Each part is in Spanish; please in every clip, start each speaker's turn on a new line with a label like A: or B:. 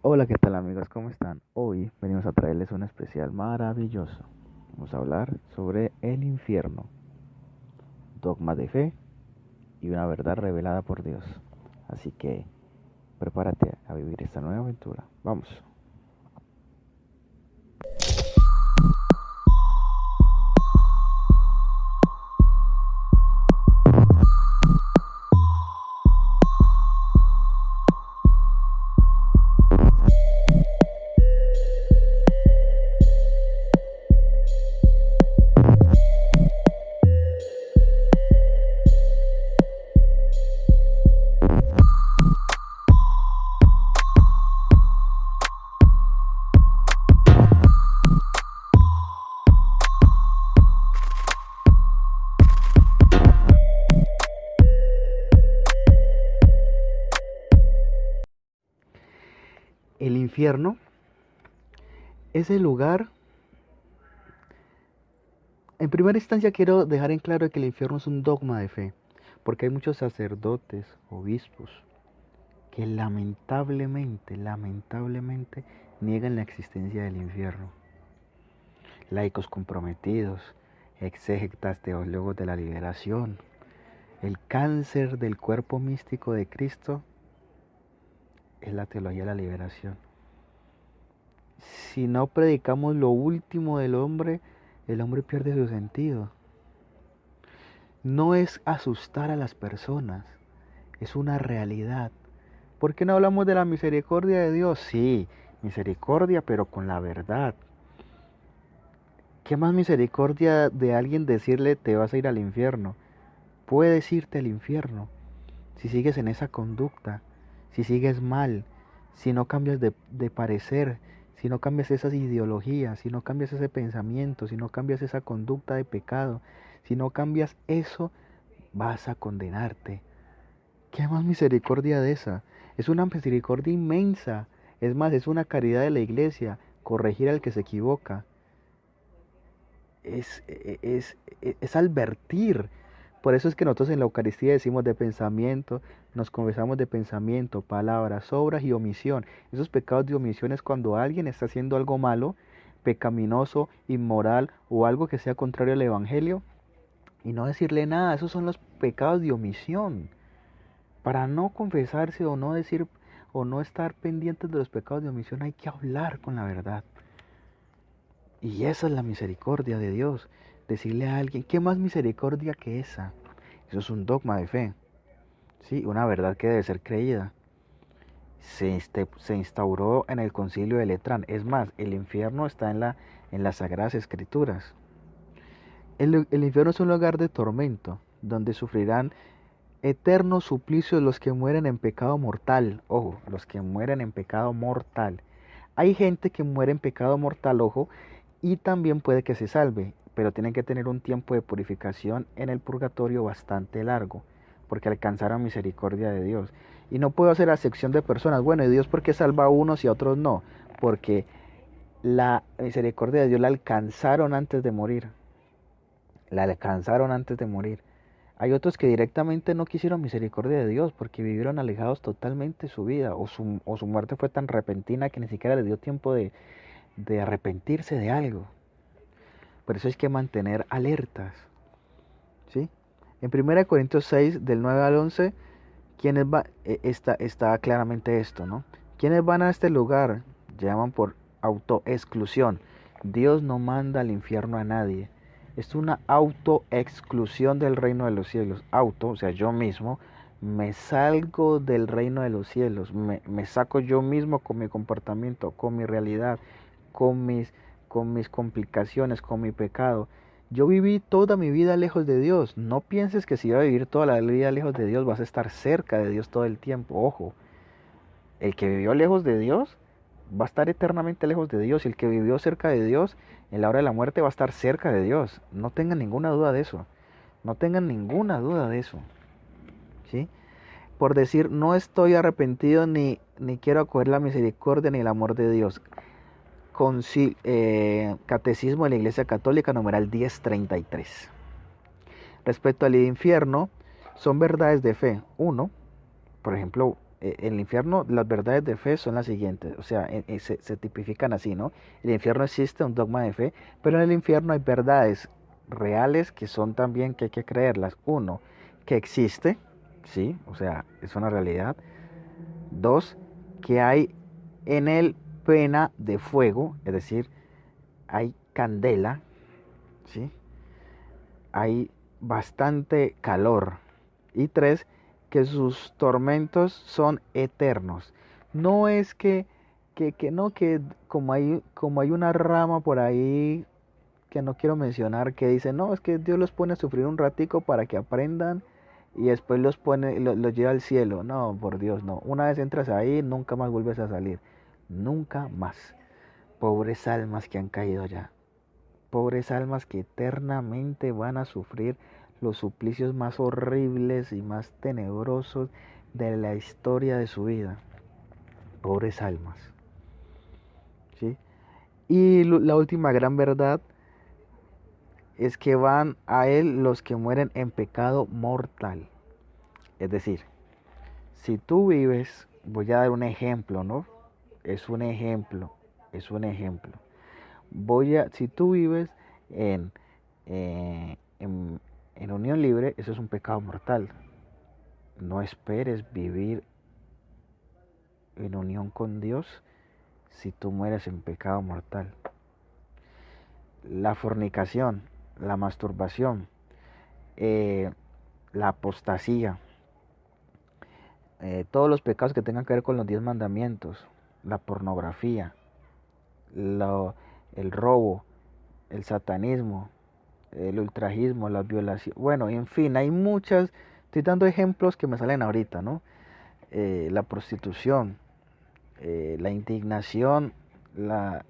A: Hola, ¿qué tal amigos? ¿Cómo están? Hoy venimos a traerles un especial maravilloso. Vamos a hablar sobre el infierno, dogma de fe y una verdad revelada por Dios. Así que prepárate a vivir esta nueva aventura. Vamos. El infierno es el lugar. En primera instancia quiero dejar en claro que el infierno es un dogma de fe, porque hay muchos sacerdotes, obispos, que lamentablemente niegan la existencia del infierno. Laicos comprometidos, exégetas teólogos de la liberación. El cáncer del cuerpo místico de Cristo es la teología de la liberación. Si no predicamos lo último del hombre, el hombre pierde su sentido. No es asustar a las personas, es una realidad. ¿Por qué no hablamos de la misericordia de Dios? Sí, misericordia, pero con la verdad. ¿Qué más misericordia de alguien decirle te vas a ir al infierno? Puedes irte al infierno si sigues en esa conducta, si sigues mal, si no cambias de parecer, si no cambias esas ideologías, si no cambias ese pensamiento, si no cambias esa conducta de pecado, si no cambias eso, vas a condenarte. ¿Qué más misericordia de esa? Es una misericordia inmensa. Es más, es una caridad de la iglesia, corregir al que se equivoca. Es advertir. Por eso es que nosotros en la Eucaristía decimos de pensamiento, nos confesamos de pensamiento, palabras, obras y omisión. Esos pecados de omisión es cuando alguien está haciendo algo malo, pecaminoso, inmoral o algo que sea contrario al Evangelio y no decirle nada. Esos son los pecados de omisión. Para no confesarse o no decir o no estar pendientes de los pecados de omisión hay que hablar con la verdad. Y esa es la misericordia de Dios. Decirle a alguien, ¿qué más misericordia que esa? Eso es un dogma de fe. Sí, una verdad que debe ser creída. Se instauró en el concilio de Letrán. Es más, el infierno está en las Sagradas Escrituras. El infierno es un lugar de tormento, donde sufrirán eternos suplicios los que mueren en pecado mortal. Ojo, los que mueren en pecado mortal. Hay gente que muere en pecado mortal, ojo, y también puede que se salve, pero tienen que tener un tiempo de purificación en el purgatorio bastante largo, porque alcanzaron misericordia de Dios. Y no puedo hacer acepción de personas. Bueno, ¿y Dios por qué salva a unos y a otros no? Porque la misericordia de Dios la alcanzaron antes de morir. La alcanzaron antes de morir. Hay otros que directamente no quisieron misericordia de Dios porque vivieron alejados totalmente de su vida o su muerte fue tan repentina que ni siquiera les dio tiempo de arrepentirse de algo. Por eso hay que mantener alertas. ¿Sí? En 1 Corintios 6, del 9 al 11, está claramente esto, ¿no? ¿Quiénes van a este lugar? Llaman por autoexclusión. Dios no manda al infierno a nadie. Es una autoexclusión del reino de los cielos. O sea, yo mismo me salgo del reino de los cielos. Me saco yo mismo con mi comportamiento, con mi realidad, con mis complicaciones, con mi pecado. Yo viví toda mi vida lejos de Dios. No pienses que si vas a vivir toda la vida lejos de Dios vas a estar cerca de Dios todo el tiempo. Ojo, el que vivió lejos de Dios va a estar eternamente lejos de Dios. Y el que vivió cerca de Dios en la hora de la muerte va a estar cerca de Dios. No tengan ninguna duda de eso. No tengan ninguna duda de eso. ¿Sí? Por decir, no estoy arrepentido ni quiero acoger la misericordia ni el amor de Dios. Catecismo de la Iglesia Católica, numeral 1033. Respecto al infierno, son verdades de fe. Uno, por ejemplo, el infierno, las verdades de fe son las siguientes, o sea, se tipifican así, ¿no? El infierno existe, un dogma de fe, pero en el infierno hay verdades reales que son también que hay que creerlas. Uno, que existe, sí, o sea, es una realidad. Dos, que hay en él pena de fuego, es decir, hay candela, ¿sí? Hay bastante calor. Y tres, que sus tormentos son eternos. No es que no, que como hay una rama por ahí que no quiero mencionar que dice, no, es que Dios los pone a sufrir un ratico para que aprendan y después los lleva al cielo. No, por Dios, no. Una vez entras ahí, nunca más vuelves a salir. Nunca más. Pobres almas que han caído allá. Pobres almas que eternamente van a sufrir los suplicios más horribles y más tenebrosos de la historia de su vida. Pobres almas. ¿Sí? Y la última gran verdad es que van a él los que mueren en pecado mortal. Es decir, si tú vives, voy a dar un ejemplo, ¿no? Es un ejemplo, es un ejemplo. Si tú vives en, eh, en, en unión libre, eso es un pecado mortal. No esperes vivir en unión con Dios si tú mueres en pecado mortal. La fornicación, la masturbación, eh, la apostasía, todos los pecados que tengan que ver con los 10 mandamientos, la pornografía, el robo, el satanismo, el ultrajismo, la violación, bueno, en fin, hay muchas, estoy dando ejemplos que me salen ahorita, ¿no? La prostitución, la indignación, la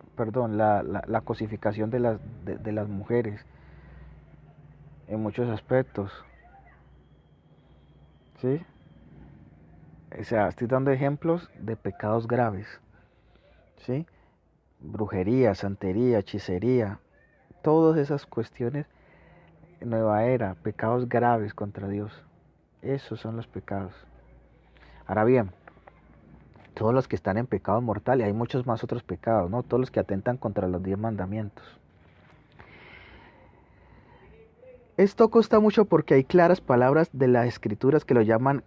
A: cosificación de las mujeres, en muchos aspectos, ¿sí? O sea, estoy dando ejemplos de pecados graves, ¿sí? Brujería, santería, hechicería, todas esas cuestiones, nueva era, pecados graves contra Dios. Esos son los pecados. Ahora bien, todos los que están en pecado mortal, y hay muchos más otros pecados, ¿no? Todos los que atentan contra los 10 mandamientos. Esto consta mucho porque hay claras palabras de las escrituras que llaman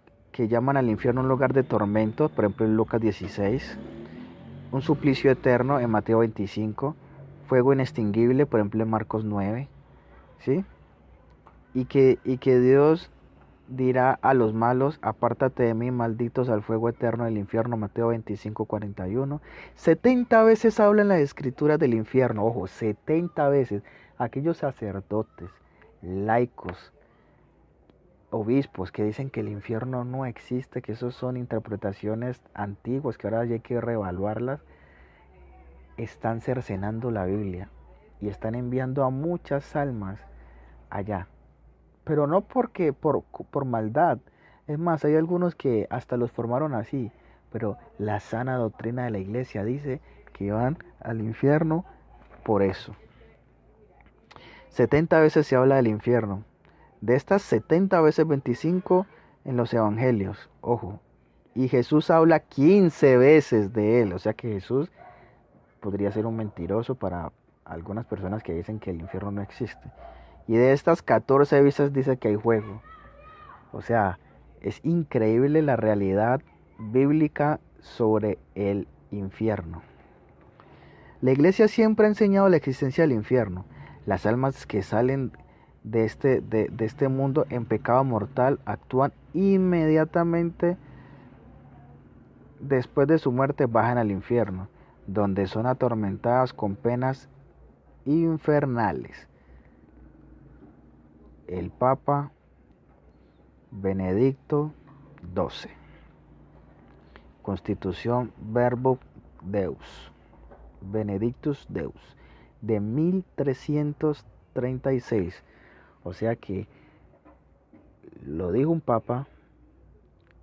A: al infierno un lugar de tormento, por ejemplo en Lucas 16, un suplicio eterno en Mateo 25, fuego inextinguible, por ejemplo en Marcos 9, ¿sí? Y que Dios dirá a los malos, apártate de mí, malditos al fuego eterno del infierno, Mateo 25, 41. 70 veces habla en las escrituras del infierno, ojo, 70 veces. Aquellos sacerdotes, laicos, obispos que dicen que el infierno no existe, que esos son interpretaciones antiguas, que ahora hay que reevaluarlas, están cercenando la Biblia y están enviando a muchas almas allá. Pero no por maldad. Es más, hay algunos que hasta los formaron así. Pero la sana doctrina de la iglesia dice que van al infierno por eso. 70 veces se habla del infierno. De estas 70 veces 25 en los evangelios. Ojo. Y Jesús habla 15 veces de él. O sea que Jesús podría ser un mentiroso para algunas personas que dicen que el infierno no existe. Y de estas 14 veces dice que hay fuego. O sea, es increíble la realidad bíblica sobre el infierno. La iglesia siempre ha enseñado la existencia del infierno. Las almas que salen de este mundo en pecado mortal actúan inmediatamente después de su muerte, bajan al infierno, donde son atormentadas con penas infernales. El Papa Benedicto XII. Constitución Verbum Deus. Benedictus Deus. De 1336. O sea que lo dijo un papa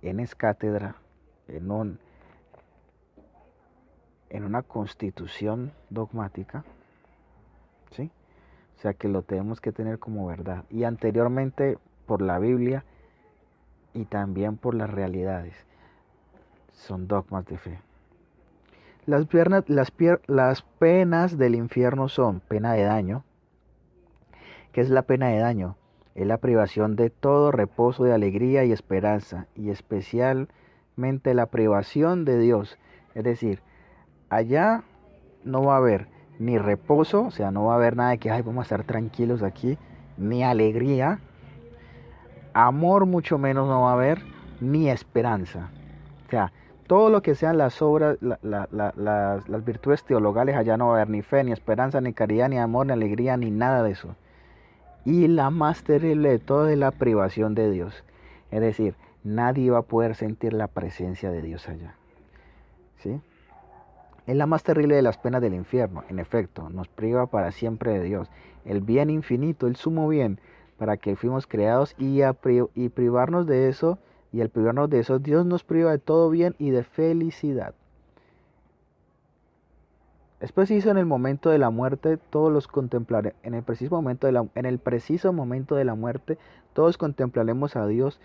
A: en cátedra, en una constitución dogmática, ¿sí? O sea que lo tenemos que tener como verdad. Y anteriormente por la Biblia y también por las realidades. son dogmas de fe. Las penas del infierno son pena de daño. ¿Qué es la pena de daño? Es la privación de todo reposo de alegría y esperanza, y especialmente la privación de Dios. Es decir, allá no va a haber ni reposo, o sea, no va a haber nada de que, ay, vamos a estar tranquilos aquí, ni alegría, amor mucho menos no va a haber, ni esperanza. O sea, todo lo que sean las obras, las virtudes teologales, allá no va a haber ni fe, ni esperanza, ni caridad, ni amor, ni alegría, ni nada de eso. Y la más terrible de todo es la privación de Dios. Es decir, nadie va a poder sentir la presencia de Dios allá. ¿Sí? Es la más terrible de las penas del infierno. En efecto, nos priva para siempre de Dios. El bien infinito, el sumo bien, para que fuimos creados y privarnos de eso, y al privarnos de eso, Dios nos priva de todo bien y de felicidad. Es preciso en el momento de la muerte, todos los contemplaremos, en el preciso momento de la muerte, todos contemplaremos a Dios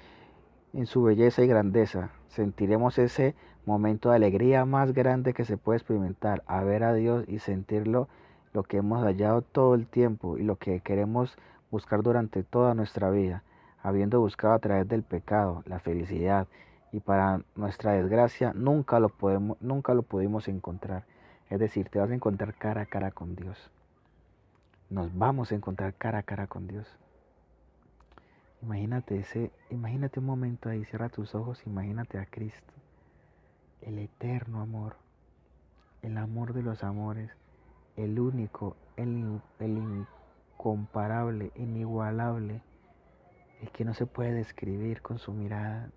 A: en su belleza y grandeza. Sentiremos ese momento de alegría más grande que se puede experimentar, a ver a Dios y sentirlo, lo que hemos hallado todo el tiempo y lo que queremos buscar durante toda nuestra vida, habiendo buscado a través del pecado la felicidad, y para nuestra desgracia nunca lo pudimos encontrar. Es decir, te vas a encontrar cara a cara con Dios. Nos vamos a encontrar cara a cara con Dios. Imagínate un momento ahí, cierra tus ojos, imagínate a Cristo, el eterno amor, el amor de los amores, el único, el incomparable, inigualable, el que no se puede describir con su mirada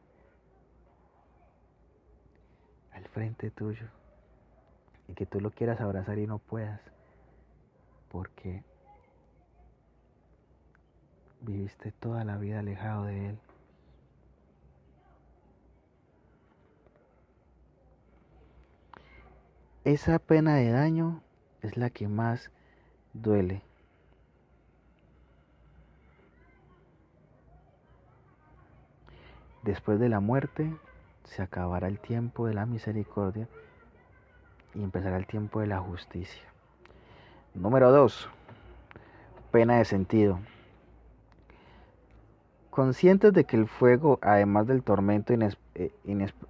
A: al frente tuyo, y que tú lo quieras abrazar y no puedas, porque viviste toda la vida alejado de Él. Esa pena de daño es la que más duele. Después de la muerte se acabará el tiempo de la misericordia y empezará el tiempo de la justicia. Número 2. Pena de sentido. Conscientes de que el fuego, además del tormento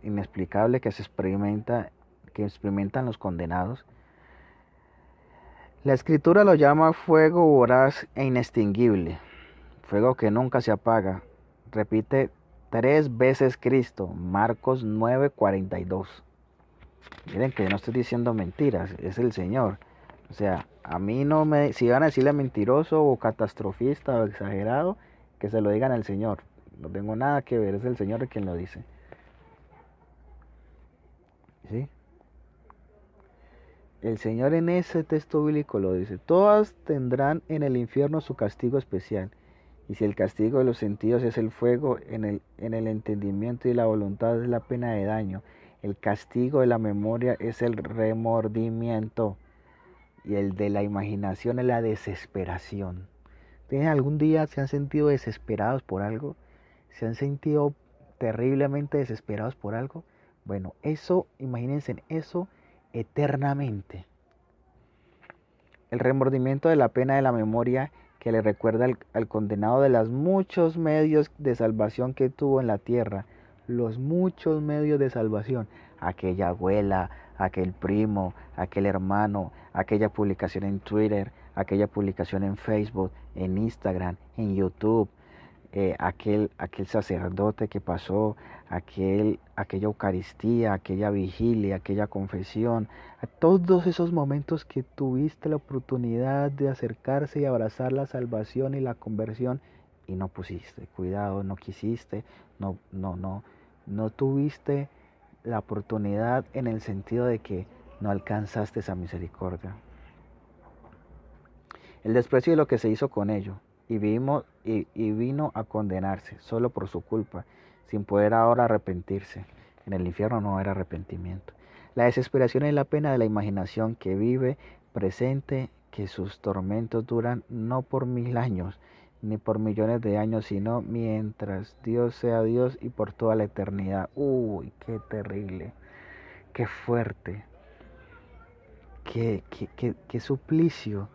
A: inexplicable que experimentan los condenados, la Escritura lo llama fuego voraz e inextinguible, fuego que nunca se apaga. Repite 3 veces Cristo, Marcos 9:42. Miren que yo no estoy diciendo mentiras, es el Señor. O sea, a mí no me... Si van a decirle mentiroso o catastrofista o exagerado, que se lo digan al Señor. No tengo nada que ver, es el Señor quien lo dice. ¿Sí? El Señor en ese texto bíblico lo dice. Todas tendrán en el infierno su castigo especial. Y si el castigo de los sentidos es el fuego, en el entendimiento y la voluntad es la pena de daño. El castigo de la memoria es el remordimiento. Y el de la imaginación es la desesperación. ¿Tienen algún día se han sentido desesperados por algo? ¿Se han sentido terriblemente desesperados por algo? Bueno, eso, imagínense en eso eternamente. El remordimiento de la pena de la memoria que le recuerda al condenado de los muchos medios de salvación que tuvo en la tierra. Los muchos medios de salvación. Aquella abuela, aquel primo, aquel hermano, aquella publicación en Twitter, aquella publicación en Facebook, en Instagram, en YouTube, aquel sacerdote que pasó, aquella Eucaristía, aquella vigilia, aquella confesión, a todos esos momentos que tuviste la oportunidad de acercarse y abrazar la salvación y la conversión y no pusiste, cuidado, no quisiste, no tuviste la oportunidad en el sentido de que no alcanzaste esa misericordia. El desprecio de lo que se hizo con ello, y vino a condenarse solo por su culpa, sin poder ahora arrepentirse. En el infierno no era arrepentimiento. La desesperación es la pena de la imaginación que vive presente, que sus tormentos duran no por 1000 años, ni por millones de años, sino mientras Dios sea Dios y por toda la eternidad. Uy, qué terrible. qué fuerte, qué suplicio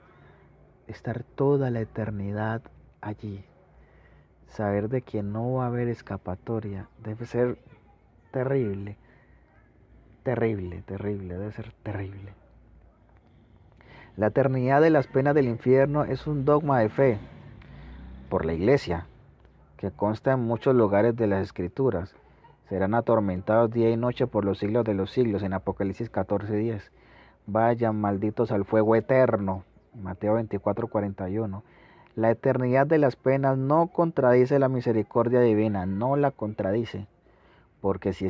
A: estar toda la eternidad allí. Saber de que no va a haber escapatoria debe ser terrible, terrible, terrible, debe ser terrible. La eternidad de las penas del infierno es un dogma de fe por la Iglesia, que consta en muchos lugares de las Escrituras. Serán atormentados día y noche por los siglos de los siglos, en Apocalipsis 14:10. Vayan malditos al fuego eterno, Mateo 24:41. La eternidad de las penas no contradice la misericordia divina, no la contradice, porque si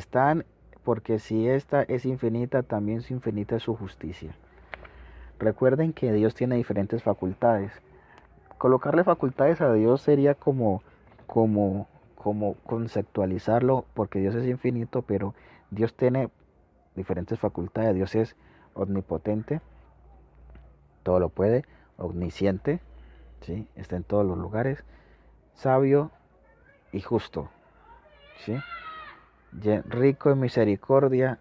A: esta es infinita, también su infinita es su justicia. Recuerden que Dios tiene diferentes facultades. Colocarle facultades a Dios sería como conceptualizarlo, porque Dios es infinito, pero Dios tiene diferentes facultades. Dios es omnipotente, todo lo puede, omnisciente, ¿sí? Está en todos los lugares, sabio y justo, ¿sí? Rico en misericordia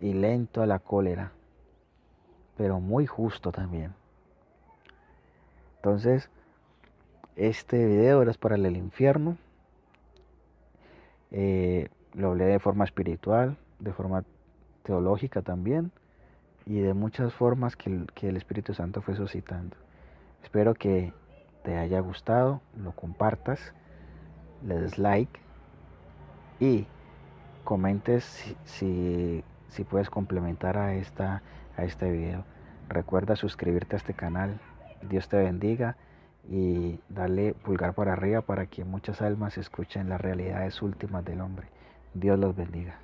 A: y lento a la cólera, pero muy justo también. Entonces, este video era para el infierno. Lo hablé de forma espiritual, de forma teológica también, y de muchas formas que el Espíritu Santo fue suscitando. Espero que te haya gustado, lo compartas, le des like y comentes si puedes complementar a este video. Recuerda suscribirte a este canal. Dios te bendiga y darle pulgar para arriba para que muchas almas escuchen las realidades últimas del hombre. Dios los bendiga.